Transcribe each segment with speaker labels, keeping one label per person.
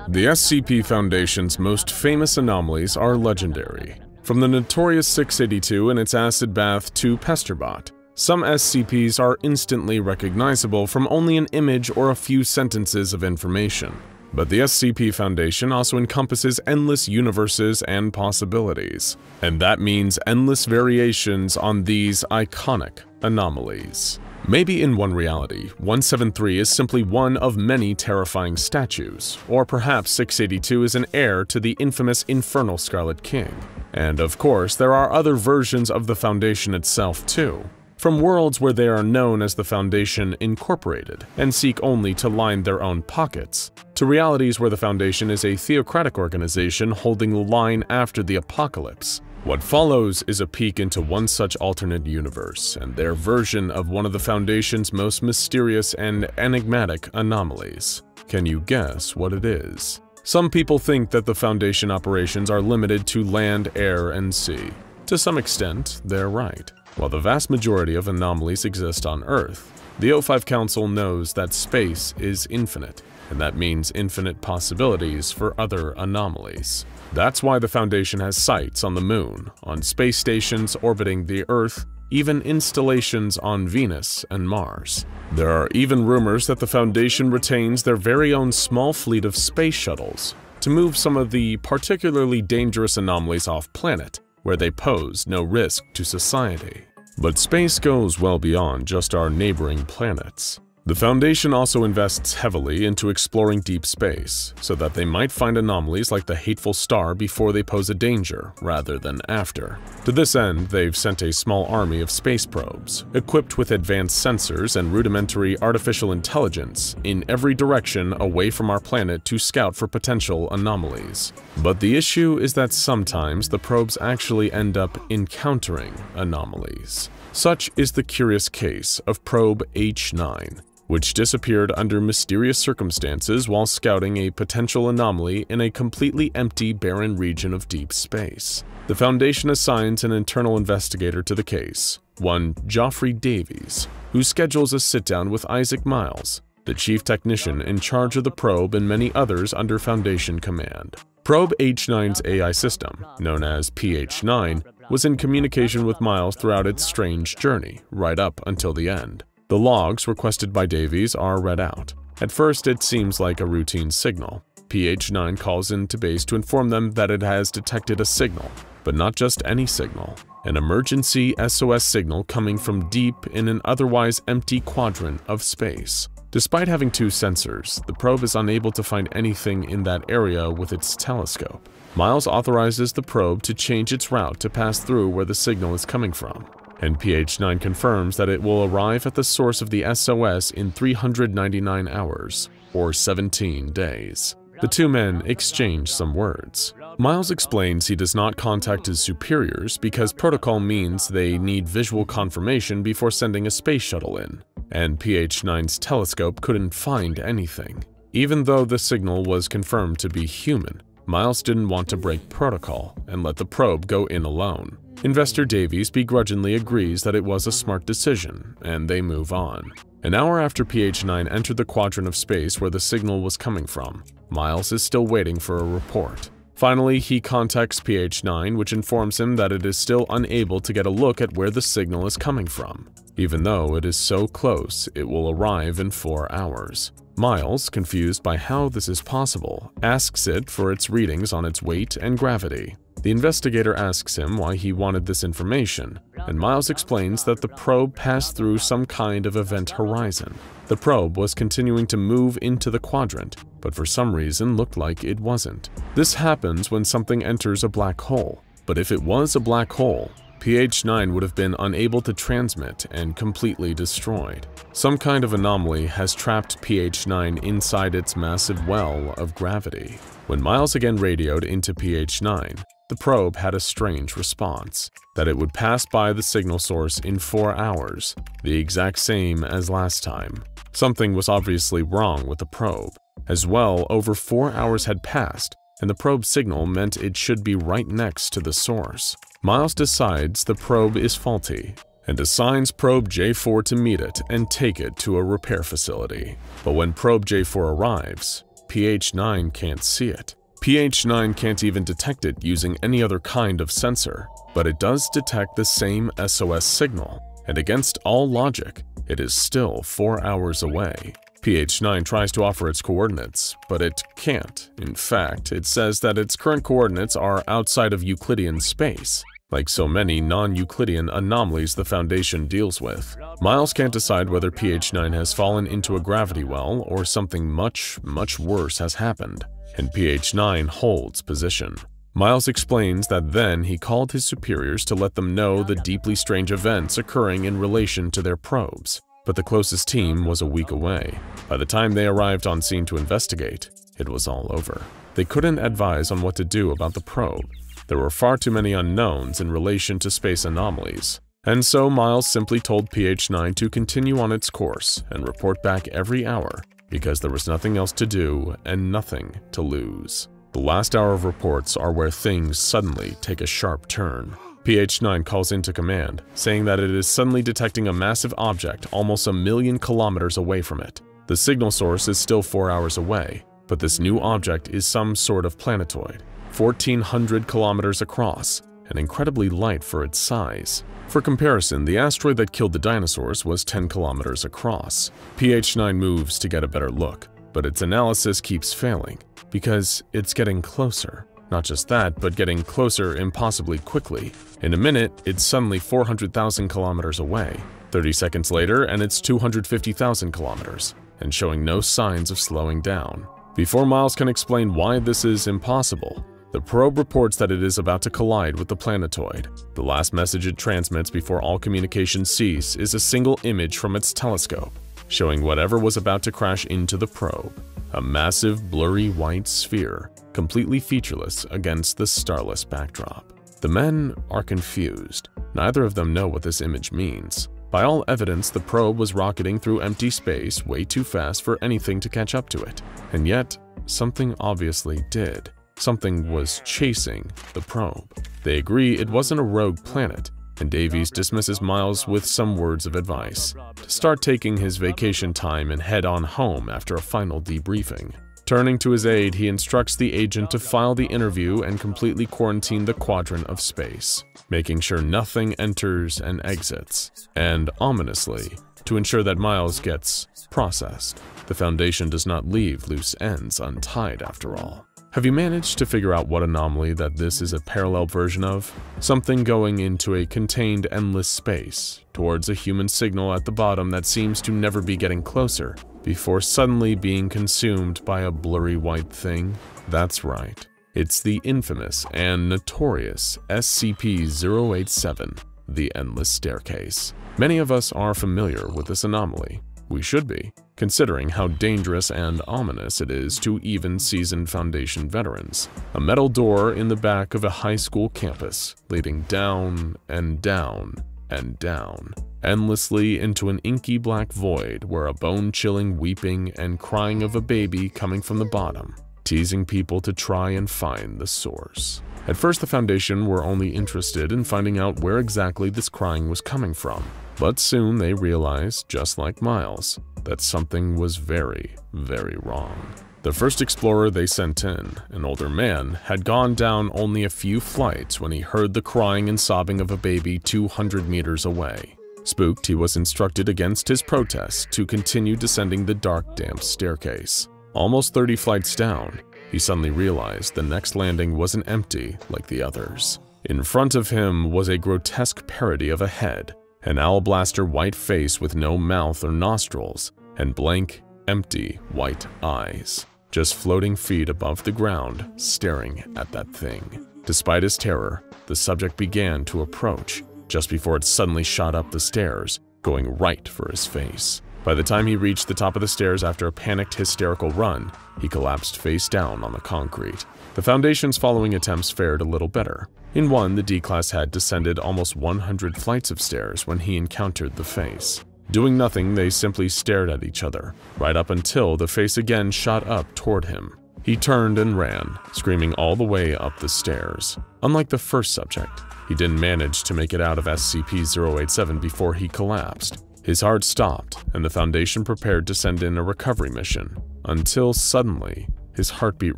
Speaker 1: The SCP Foundation's most famous anomalies are legendary. From the notorious 682 and its acid bath to Pesterbot, some SCPs are instantly recognizable from only an image or a few sentences of information. But the SCP Foundation also encompasses endless universes and possibilities, and that means endless variations on these iconic anomalies. Maybe in one reality, 173 is simply one of many terrifying statues, or perhaps 682 is an heir to the infamous Infernal Scarlet King. And of course, there are other versions of the Foundation itself too. From worlds where they are known as the Foundation Incorporated and seek only to line their own pockets, to realities where the Foundation is a theocratic organization holding the line after the apocalypse. What follows is a peek into one such alternate universe and their version of one of the Foundation's most mysterious and enigmatic anomalies. Can you guess what it is? Some people think that the Foundation operations are limited to land, air, and sea. To some extent, they're right. While the vast majority of anomalies exist on Earth, the O5 Council knows that space is infinite, and that means infinite possibilities for other anomalies. That's why the Foundation has sites on the Moon, on space stations orbiting the Earth, even installations on Venus and Mars. There are even rumors that the Foundation retains their very own small fleet of space shuttles to move some of the particularly dangerous anomalies off-planet, where they pose no risk to society. But space goes well beyond just our neighboring planets. The Foundation also invests heavily into exploring deep space, so that they might find anomalies like the Hateful Star before they pose a danger, rather than after. To this end, they've sent a small army of space probes, equipped with advanced sensors and rudimentary artificial intelligence, in every direction away from our planet to scout for potential anomalies. But the issue is that sometimes the probes actually end up encountering anomalies. Such is the curious case of Probe-H9, which disappeared under mysterious circumstances while scouting a potential anomaly in a completely empty, barren region of deep space. The Foundation assigns an internal investigator to the case, one Geoffrey Davies, who schedules a sit-down with Isaac Miles, the chief technician in charge of the probe and many others under Foundation command. Probe-H9's AI system, known as PH9, was in communication with Miles throughout its strange journey, right up until the end. The logs requested by Davies are read out. At first, it seems like a routine signal. PH9 calls into base to inform them that it has detected a signal, but not just any signal. An emergency SOS signal coming from deep in an otherwise empty quadrant of space. Despite having two sensors, the probe is unable to find anything in that area with its telescope. Miles authorizes the probe to change its route to pass through where the signal is coming from, and PH9 confirms that it will arrive at the source of the SOS in 399 hours, or 17 days. The two men exchange some words. Miles explains he does not contact his superiors because protocol means they need visual confirmation before sending a space shuttle in, and PH9's telescope couldn't find anything. Even though the signal was confirmed to be human, Miles didn't want to break protocol and let the probe go in alone. Investor Davies begrudgingly agrees that it was a smart decision, and they move on. An hour after PH9 entered the quadrant of space where the signal was coming from, Miles is still waiting for a report. Finally, he contacts PH9, which informs him that it is still unable to get a look at where the signal is coming from. Even though it is so close, it will arrive in 4 hours. Miles, confused by how this is possible, asks it for its readings on its weight and gravity. The investigator asks him why he wanted this information, and Miles explains that the probe passed through some kind of event horizon. The probe was continuing to move into the quadrant, but for some reason looked like it wasn't. This happens when something enters a black hole, but if it was a black hole, PH9 would have been unable to transmit and completely destroyed. Some kind of anomaly has trapped PH9 inside its massive well of gravity. When Miles again radioed into PH9, the probe had a strange response, that it would pass by the signal source in 4 hours, the exact same as last time. Something was obviously wrong with the probe. As well, over 4 hours had passed, and the probe signal meant it should be right next to the source. Miles decides the probe is faulty, and assigns Probe J4 to meet it and take it to a repair facility. But when Probe J4 arrives, Probe-H9 can't see it. Probe-H9 can't even detect it using any other kind of sensor, but it does detect the same SOS signal, and against all logic, it is still 4 hours away. Probe-H9 tries to offer its coordinates, but it can't. In fact, it says that its current coordinates are outside of Euclidean space, like so many non-Euclidean anomalies the Foundation deals with. Miles can't decide whether Probe-H9 has fallen into a gravity well or something much worse has happened, and Probe-H9 holds position. Miles explains that then he called his superiors to let them know the deeply strange events occurring in relation to their probes. But the closest team was a week away. By the time they arrived on scene to investigate, it was all over. They couldn't advise on what to do about the probe. There were far too many unknowns in relation to space anomalies. And so Miles simply told Probe-H9 to continue on its course and report back every hour, because there was nothing else to do and nothing to lose. The last hour of reports are where things suddenly take a sharp turn. Probe-H9 calls into command, saying that it is suddenly detecting a massive object almost 1,000,000 kilometers away from it. The signal source is still 4 hours away, but this new object is some sort of planetoid, 1,400 kilometers across, and incredibly light for its size. For comparison, the asteroid that killed the dinosaurs was 10 kilometers across. Probe-H9 moves to get a better look, but its analysis keeps failing, because it's getting closer. Not just that, but getting closer impossibly quickly. In a minute, it's suddenly 400,000 kilometers away. 30 seconds later, and it's 250,000 kilometers, and showing no signs of slowing down. Before Miles can explain why this is impossible, the probe reports that it is about to collide with the planetoid. The last message it transmits before all communications cease is a single image from its telescope, showing whatever was about to crash into the probe. A massive, blurry white sphere, completely featureless against the starless backdrop. The men are confused. Neither of them know what this image means. By all evidence, the probe was rocketing through empty space way too fast for anything to catch up to it. And yet, something obviously did. Something was chasing the probe. They agree it wasn't a rogue planet, and Davies dismisses Miles with some words of advice to start taking his vacation time and head on home after a final debriefing. Turning to his aide, he instructs the agent to file the interview and completely quarantine the quadrant of space, making sure nothing enters and exits, and ominously, to ensure that Miles gets processed. The Foundation does not leave loose ends untied after all. Have you managed to figure out what anomaly that this is a parallel version of? Something going into a contained endless space, towards a human signal at the bottom that seems to never be getting closer, before suddenly being consumed by a blurry white thing? That's right. It's the infamous and notorious SCP-087, the Endless Staircase. Many of us are familiar with this anomaly. We should be, considering how dangerous and ominous it is to even seasoned Foundation veterans. A metal door in the back of a high school campus, leading down and down and down, endlessly into an inky black void where a bone-chilling weeping and crying of a baby coming from the bottom, teasing people to try and find the source. At first, the Foundation were only interested in finding out where exactly this crying was coming from. But soon they realized, just like Miles, that something was very, very wrong. The first explorer they sent in, an older man, had gone down only a few flights when he heard the crying and sobbing of a baby 200 meters away. Spooked, he was instructed against his protest to continue descending the dark, damp staircase. Almost 30 flights down, he suddenly realized the next landing wasn't empty like the others. In front of him was a grotesque parody of a head, an owl-blaster white face with no mouth or nostrils, and blank, empty, white eyes, just floating feet above the ground, staring at that thing. Despite his terror, the subject began to approach, just before it suddenly shot up the stairs, going right for his face. By the time he reached the top of the stairs after a panicked, hysterical run, he collapsed face down on the concrete. The Foundation's following attempts fared a little better. In one, the D-Class had descended almost 100 flights of stairs when he encountered the face. Doing nothing, they simply stared at each other, right up until the face again shot up toward him. He turned and ran, screaming all the way up the stairs. Unlike the first subject, he didn't manage to make it out of SCP-087 before he collapsed. His heart stopped, and the Foundation prepared to send in a recovery mission, until suddenly, his heartbeat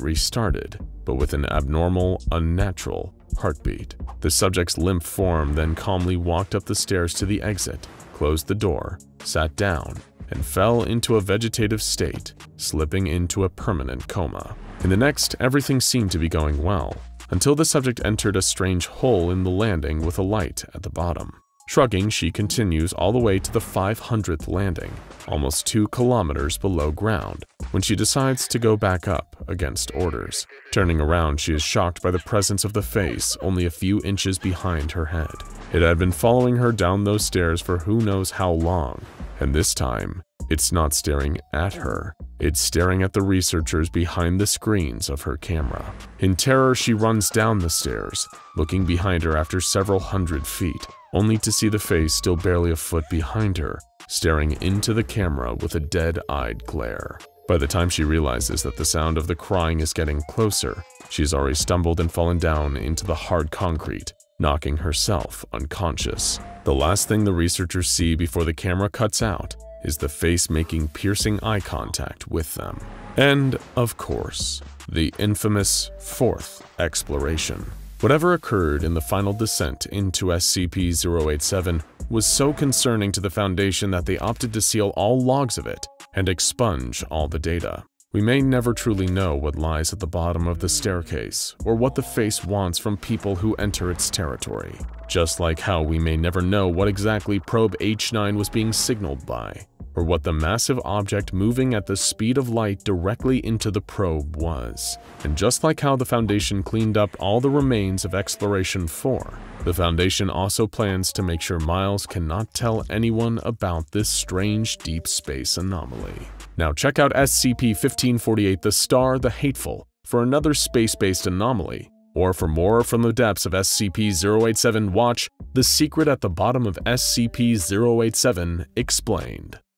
Speaker 1: restarted, but with an abnormal, unnatural heartbeat. The subject's limp form then calmly walked up the stairs to the exit, closed the door, sat down, and fell into a vegetative state, slipping into a permanent coma. In the next, everything seemed to be going well, until the subject entered a strange hole in the landing with a light at the bottom. Shrugging, she continues all the way to the 500th landing, almost 2 kilometers below ground, when she decides to go back up against orders. Turning around, she is shocked by the presence of the face only a few inches behind her head. It had been following her down those stairs for who knows how long, and this time, it's not staring at her. It's staring at the researchers behind the screens of her camera. In terror, she runs down the stairs, looking behind her after several hundred feet, only to see the face still barely a foot behind her, staring into the camera with a dead-eyed glare. By the time she realizes that the sound of the crying is getting closer, she has already stumbled and fallen down into the hard concrete, knocking herself unconscious. The last thing the researchers see before the camera cuts out is the face making piercing eye contact with them. And, of course, the infamous 4th exploration. Whatever occurred in the final descent into SCP-087 was so concerning to the Foundation that they opted to seal all logs of it and expunge all the data. We may never truly know what lies at the bottom of the staircase, or what the face wants from people who enter its territory. Just like how we may never know what exactly Probe-H9 was being signaled by, or what the massive object moving at the speed of light directly into the probe was. And just like how the Foundation cleaned up all the remains of Exploration 4, the Foundation also plans to make sure Miles cannot tell anyone about this strange deep space anomaly. Now check out SCP-1548 The Star, the Hateful for another space-based anomaly, or for more from the depths of SCP-087, watch The Secret at the Bottom of SCP-087 Explained.